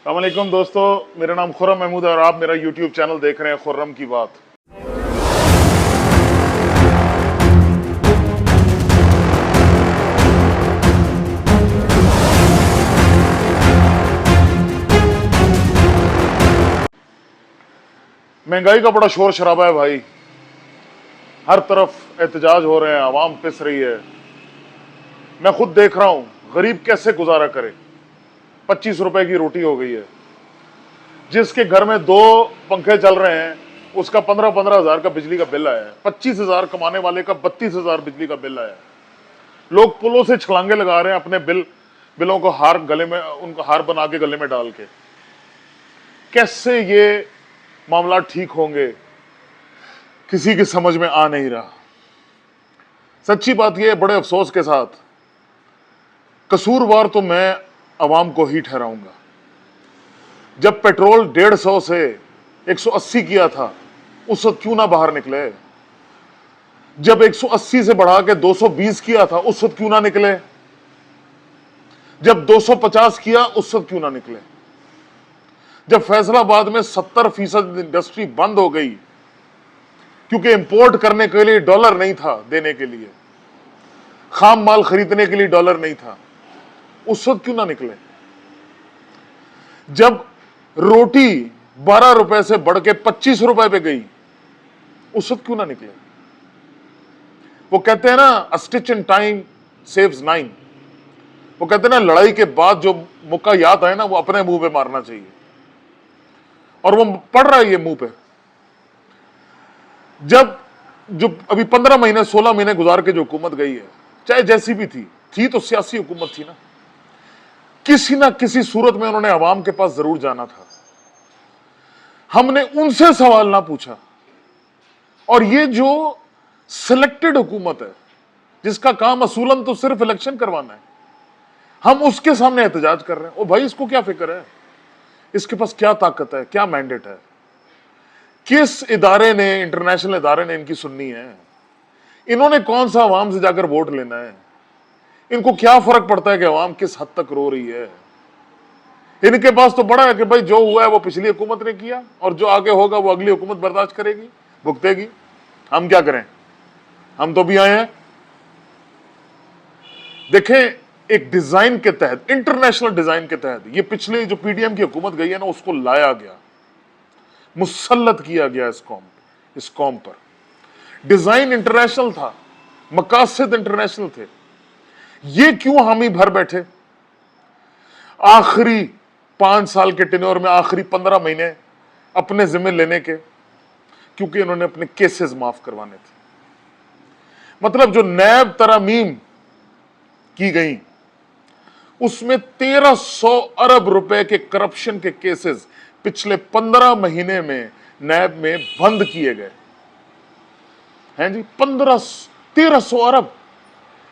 अस्सलाम वालेकुम दोस्तों, मेरा नाम खुर्रम महमूद है और आप मेरा यूट्यूब चैनल देख रहे हैं खुर्रम की बात। महंगाई का बड़ा शोर शराबा है भाई, हर तरफ एहतजाज हो रहे हैं, आवाम पिस रही है। मैं खुद देख रहा हूं गरीब कैसे गुजारा करे। 25 रुपए की रोटी हो गई है। जिसके घर में 2 पंखे चल रहे हैं उसका 15-15 हजार का बिजली का बिल आया है। 25 हजार कमाने वाले का 32 हजार बिजली का बिल आया है। लोग पुलों से छलांगे लगा रहे हैं अपने बिलों को उनका हार बना के गले में डाल के। कैसे ये मामला ठीक होंगे किसी की समझ में आ नहीं रहा। सच्ची बात यह है, बड़े अफसोस के साथ कसूरवार तो मैं अवाम को ही ठहराऊंगा। जब पेट्रोल 150 से 180 किया था उस वक्त क्यों ना बाहर निकले। जब 180 से बढ़ा के 220 किया था उस वक्त क्यों ना निकले। जब 250 किया उस वक्त क्यों ना निकले। जब फैसलाबाद में 70% इंडस्ट्री बंद हो गई क्योंकि इंपोर्ट करने के लिए डॉलर नहीं था देने के लिए, खाम माल खरीदने के लिए डॉलर नहीं था, उस वक्त क्यों ना निकले। जब रोटी 12 रुपए से बढ़ के 25 रुपए पे गई उस वक्त क्यों ना निकले। वो कहते हैं ना, अ स्टिच इन टाइम सेव्स 9। वो कहते हैं ना, लड़ाई के बाद जो मुक्का याद आए ना वो अपने मुंह पे मारना चाहिए, और वो पड़ रहा है ये मुंह पे। जब जो अभी 15 महीने 16 महीने गुजार के जो हुकूमत गई है, चाहे जैसी भी थी तो सियासी हुकूमत थी ना, किसी ना किसी सूरत में उन्होंने अवाम के पास जरूर जाना था। हमने उनसे सवाल ना पूछा। और ये जो सिलेक्टेड हुकूमत है जिसका काम असूलन तो सिर्फ इलेक्शन करवाना है, हम उसके सामने एहतजाज कर रहे हैं। ओ भाई, इसको क्या फिक्र है, इसके पास क्या ताकत है, क्या मैंडेट है, किस इदारे ने, इंटरनेशनल इदारे ने इनकी सुननी है, इन्होंने कौन सा अवाम से जाकर वोट लेना है, इनको क्या फर्क पड़ता है कि अवाम किस हद तक रो रही है। इनके पास तो बड़ा है कि भाई जो हुआ है वो पिछली हुकूमत ने किया और जो आगे होगा वो अगली हुकूमत बर्दाश्त करेगी, भुगतेगी। हम क्या करें, हम तो भी आए हैं। देखें, एक डिजाइन के तहत, इंटरनेशनल डिजाइन के तहत, ये पिछले जो पीडीएम की हुकूमत गई है ना उसको लाया गया, मुसल्लत किया गया इस कौम पर। डिजाइन इंटरनेशनल था, मकासद इंटरनेशनल थे। ये क्यों हामी भर बैठे। आखिरी 5 साल के टेन्योर में आखिरी 15 महीने अपने जिम्मे लेने के, क्योंकि इन्होंने अपने केसेस माफ करवाने थे। मतलब जो नैब तरामीम की गई उसमें 1300 अरब रुपए के करप्शन के केसेस पिछले 15 महीने में नैब में बंद किए गए हैं जी। 1300 अरब,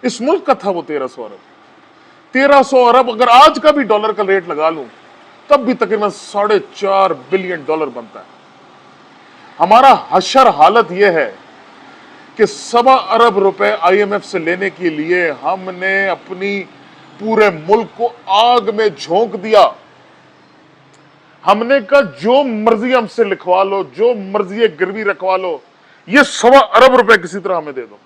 इस मुल्क का था वो 1300 अरब। 1300 अरब अगर आज का भी डॉलर का रेट लगा लूं तब भी तकरीबन $4.5 बिलियन बनता है। हमारा हशर हालत यह है कि 1.25 अरब रुपए IMF से लेने के लिए हमने अपनी पूरे मुल्क को आग में झोंक दिया। हमने कहा जो मर्जी हमसे लिखवा लो, जो मर्जी गिरवी रखवा लो, ये 1.25 अरब रुपए किसी तरह हमें दे दो।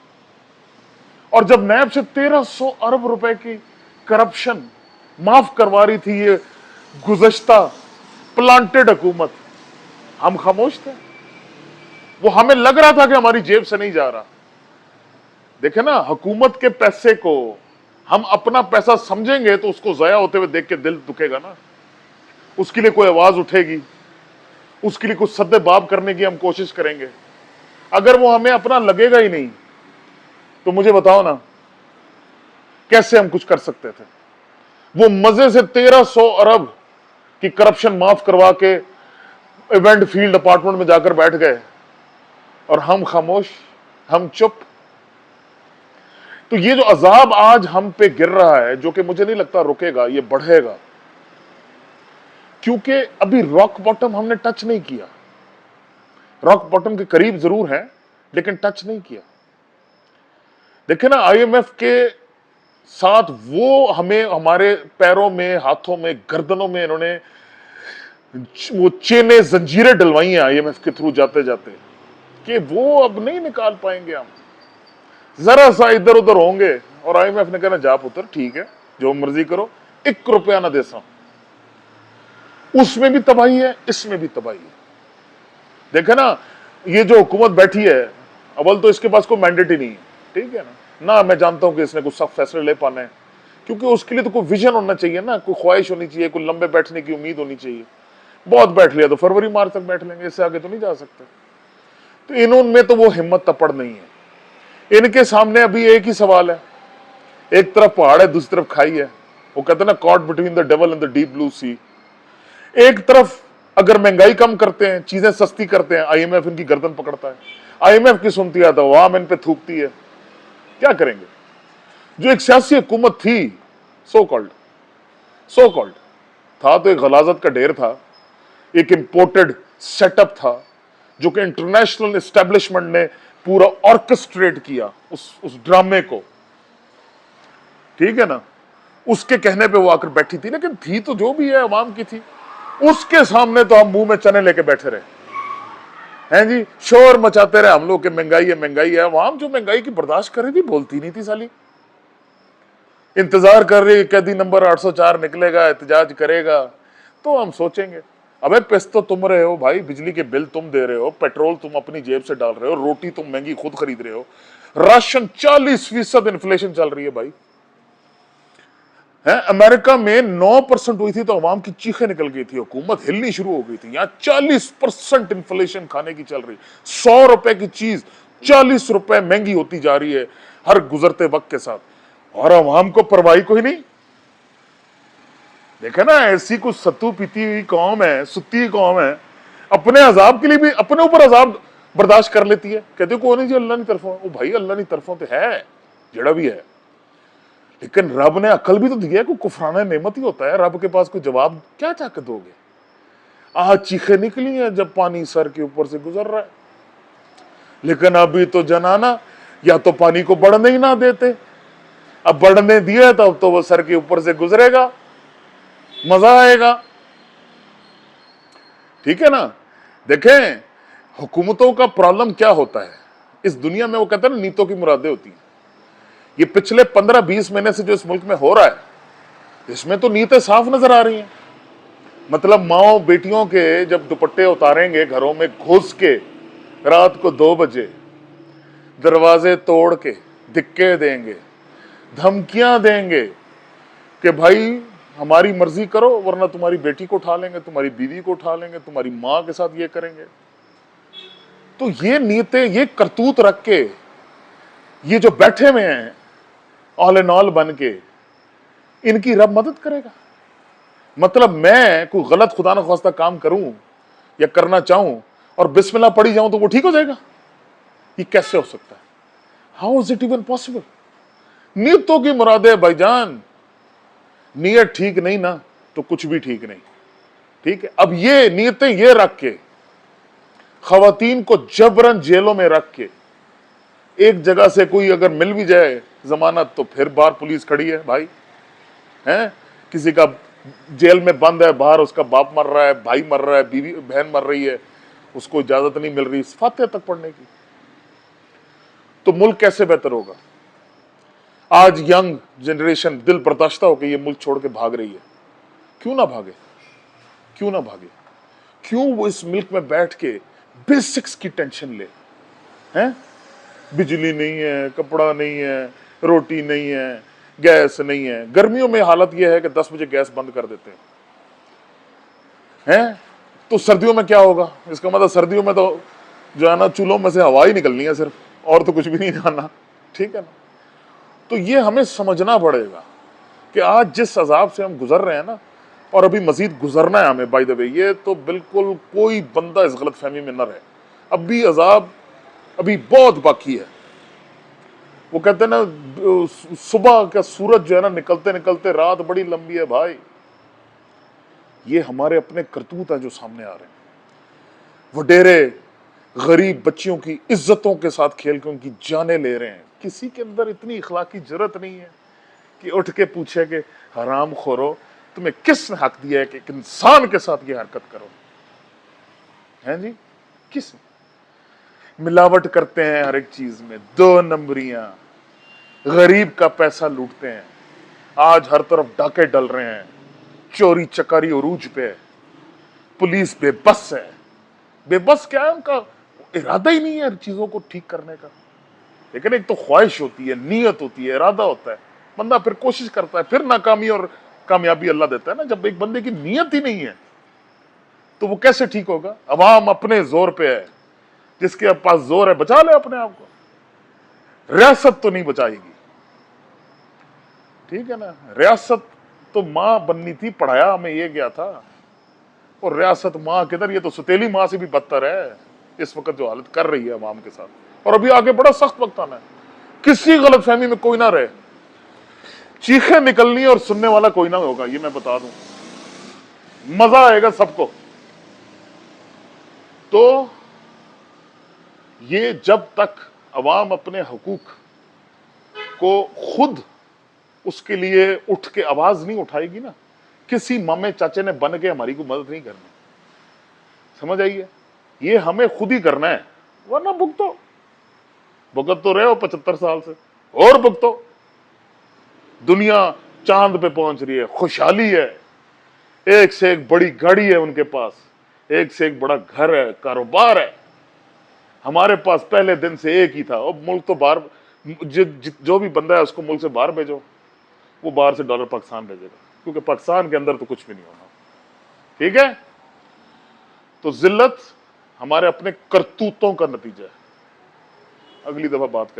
और जब नैब से 1300 अरब रुपए की करप्शन माफ करवा रही थी ये गुज़श्ता प्लांटेड हुकूमत, हम खामोश थे। वो हमें लग रहा था कि हमारी जेब से नहीं जा रहा। देखे ना, हुकूमत के पैसे को हम अपना पैसा समझेंगे तो उसको जया होते हुए देख के दिल दुखेगा ना। उसके लिए कोई आवाज उठेगी, उसके लिए कुछ सद्दे बाब करने की हम कोशिश करेंगे। अगर वो हमें अपना लगेगा ही नहीं तो मुझे बताओ ना कैसे हम कुछ कर सकते थे। वो मजे से 1300 अरब की करप्शन माफ करवा के इवेंट फील्ड अपार्टमेंट में जाकर बैठ गए और हम खामोश, हम चुप। तो ये जो अजाब आज हम पे गिर रहा है, जो कि मुझे नहीं लगता रुकेगा, ये बढ़ेगा, क्योंकि अभी रॉक बॉटम हमने टच नहीं किया। रॉक बॉटम के करीब जरूर है लेकिन टच नहीं किया। देखे ना, IMF के साथ वो हमें हमारे पैरों में, हाथों में, गर्दनों में इन्होंने वो चेने जंजीरें डलवाई हैं आईएमएफ के थ्रू जाते जाते कि वो अब नहीं निकाल पाएंगे हम। जरा सा इधर उधर होंगे और आईएमएफ ने कहना जा पुत्र ठीक है जो मर्जी करो, 1 रुपया ना दे सा। उसमें भी तबाही है, इसमें भी तबाही है। देखे ना, ये जो हुकूमत बैठी है, अव्वल तो इसके पास कोई मैंडेट ही नहीं है, ठीक है ना। मैं जानता हूं कि इसने कुछ सख्त फैसले ले पाने हैं, क्योंकि उसके लिए तो कोई विजन होना चाहिए ना, कोई ख्वाहिश होनी चाहिए, कोई लंबे बैठने की उम्मीद होनी चाहिए। बहुत बैठ लिया तो फरवरी मार्च तक बैठ लेंगे, इससे आगे तो नहीं जा सकते। तो इन्होंने तो वो हिम्मत तपड़ नहीं है। इनके सामने अभी एक ही सवाल है, एक तरफ पहाड़ है, दूसरी तरफ खाई है। वो कहते हैं ना, caught between the devil and the deep blue sea. एक तरफ अगर महंगाई कम करते हैं, चीजें सस्ती करते हैं, आईएमएफ इनकी गर्दन पकड़ता है। आईएमएफ की सुनती है तो आवाम इन पे थूकती है। क्या करेंगे? जो एक सियासी हुकूमत थी, सो कॉल्ड था तो एक गलाजत का ढेर था, एक इंपोर्टेड सेटअप था जो कि इंटरनेशनल एस्टेब्लिशमेंट ने पूरा ऑर्केस्ट्रेट किया उस ड्रामे को, ठीक है ना। उसके कहने पे वो आकर बैठी थी, लेकिन थी तो जो भी है अवाम की थी। उसके सामने तो हम मुंह में चने लेके बैठे रहे हैं जी, शोर मचाते रहे हम लोग कि महंगाई है महंगाई है। अवाम जो महंगाई की बर्दाश्त कर रही थी, बोलती नहीं थी साली। इंतजार कर रही, कैदी नंबर 804 निकलेगा, एहतजाज करेगा तो हम सोचेंगे। अबे पिस तो तुम रहे हो भाई, बिजली के बिल तुम दे रहे हो, पेट्रोल तुम अपनी जेब से डाल रहे हो, रोटी तुम महंगी खुद खरीद रहे हो, राशन 40% इन्फ्लेशन चल रही है भाई। है अमेरिका में 9% हुई थी तो अवाम की चीखें निकल गई थी, हुकूमत हिलनी शुरू हो गई थी। यहां 40% इन्फ्लेशन खाने की चल रही, 100 रुपए की चीज 40 रुपए महंगी होती जा रही है हर गुजरते वक्त के साथ, और अवाम को परवाही कोई नहीं। देखे ना, ऐसी कुछ सत्तू पीती हुई कौम है, सुत्ती कौम है, अपने अजाब के लिए भी अपने ऊपर अजाब बर्दाश्त कर लेती है। कहते को नहीं जी अल्लाह की तरफों, वो भाई अल्लाह की तरफों तो है जड़ा भी है, लेकिन रब ने अकल भी तो दी है। कोई कुफराना नेमत ही होता है, रब के पास कोई जवाब क्या चाहकर दोगे? आज चीखें निकली हैं जब पानी सर के ऊपर से गुजर रहा है, लेकिन अभी तो जनाना या तो पानी को बढ़ने ही ना देते, अब बढ़ने दिया तब तो वो सर के ऊपर से गुजरेगा, मजा आएगा, ठीक है ना। देखें हुकूमतों का प्रॉब्लम क्या होता है इस दुनिया में, वो कहते हैं ना नीतों की मुरादें होती हैं। ये पिछले 15-20 महीने से जो इस मुल्क में हो रहा है, इसमें तो नीयतें साफ नजर आ रही हैं। मतलब माओ बेटियों के जब दुपट्टे उतारेंगे घरों में घुस के, रात को 2 बजे दरवाजे तोड़ के धिक्के देंगे, धमकियां देंगे कि भाई हमारी मर्जी करो वरना तुम्हारी बेटी को उठा लेंगे, तुम्हारी बीवी को उठा लेंगे, तुम्हारी मां के साथ ये करेंगे। तो ये नीयतें, ये करतूत रख के ये जो बैठे हुए हैं ऑल एंड ऑल बन के, इनकी रब मदद करेगा? मतलब मैं कोई गलत खुदा न खास्ता काम करूं या करना चाहूं और बिस्मिल्लाह पढ़ी जाऊं तो वो ठीक हो जाएगा? ये कैसे हो सकता है? How is it even possible? नीयतों की मुरादें भाईजान, नीयत ठीक नहीं ना तो कुछ भी ठीक नहीं, ठीक है। अब ये नीयतें ये रख के खवातीन को जबरन जेलों में रख के, एक जगह से कोई अगर मिल भी जाए जमानत तो फिर बाहर पुलिस खड़ी है भाई, हैं? किसी का जेल में बंद है, बाहर उसका बाप मर रहा है, भाई मर रहा है, बीवी बहन मर रही है, उसको इजाजत नहीं मिल रही फातिहा तक पढ़ने की। तो मुल्क कैसे बेहतर होगा? आज यंग जनरेशन दिल बर्दाश्ता होकर ये मुल्क छोड़ के भाग रही है। क्यों ना भागे? क्यों ना भागे? क्यों वो इस मुल्क में बैठ के बेसिक्स की टेंशन ले? हैं? बिजली नहीं है, कपड़ा नहीं है, रोटी नहीं है, गैस नहीं है। गर्मियों में हालत यह है कि 10 बजे गैस बंद कर देते हैं। तो सर्दियों में क्या होगा? इसका मतलब सर्दियों में तो जो है ना चूल्हों में से हवा ही निकलनी है सिर्फ, और तो कुछ भी नहीं जाना, ठीक है ना। तो ये हमें समझना पड़ेगा कि आज जिस अजाब से हम गुजर रहे हैं ना, और अभी मजीद गुजरना है हमें, बाय द वे, ये तो बिल्कुल कोई बंदा इस गलत फहमी में न रहे, अभी अजाब अभी बहुत बाकी है। वो कहते हैं ना सुबह का सूरज जो है ना निकलते निकलते रात बड़ी लंबी है भाई। ये हमारे अपने करतूत हैं जो सामने आ रहे हैं। वडेरे गरीब बच्चियों की इज्जतों के साथ खेल के उनकी जानें ले रहे हैं। किसी के अंदर इतनी इखलाकी जरूरत नहीं है कि उठ के पूछे कि हराम खोरो तुम्हें किसने हक दिया है कि एक इंसान के साथ ये हरकत करो? हैं जी, किस मिलावट करते हैं हर एक चीज में, 2 नंबरियां, गरीब का पैसा लूटते हैं। आज हर तरफ डाके डल रहे हैं, चोरी चकारी उरूज पे है, पुलिस बेबस है। बेबस क्या है, उनका इरादा ही नहीं है चीजों को ठीक करने का। लेकिन एक तो ख्वाहिश होती है, नीयत होती है, इरादा होता है, बंदा फिर कोशिश करता है, फिर नाकामी और कामयाबी अल्लाह देता है ना। जब एक बंदे की नीयत ही नहीं है तो वो कैसे ठीक होगा? अवाम अपने जोर पे है, जिसके पास जोर है बचा ले अपने आप को। रियासत तो नहीं बचाएगी, ठीक है ना। रियासत तो मां बननी थी, पढ़ाया हमें ये गया था। और रियासत मां किधर, ये तो सुतेली मां से भी बदतर है इस वक्त जो हालत कर रही है अवाम के साथ। और अभी आगे बड़ा सख्त वक्त आना है, किसी गलतफहमी में कोई ना रहे, चीखें निकलनी और सुनने वाला कोई ना होगा, ये मैं बता दूं। मजा आएगा सबको। तो ये जब तक अवाम अपने हकूक को खुद उसके लिए उठ के आवाज नहीं उठाएगी ना, किसी मामे चाचे ने बन के हमारी को मदद नहीं करनी, समझ आइए। ये हमें खुद ही करना है, वरना भुगतो। भुगत तो रहे हो 75 साल से, और भुगतो। दुनिया चांद पे पहुंच रही है, खुशहाली है, एक से एक बड़ी गाड़ी है उनके पास, एक से एक बड़ा घर है, कारोबार है। हमारे पास पहले दिन से एक ही था। अब मुल्क तो बाहर, जो भी बंदा है उसको मुल्क से बाहर भेजो, वो बाहर से डॉलर पाकिस्तान भेजेगा, क्योंकि पाकिस्तान के अंदर तो कुछ भी नहीं होना, ठीक है। तो जिल्लत हमारे अपने करतूतों का नतीजा है। अगली दफा बात करें।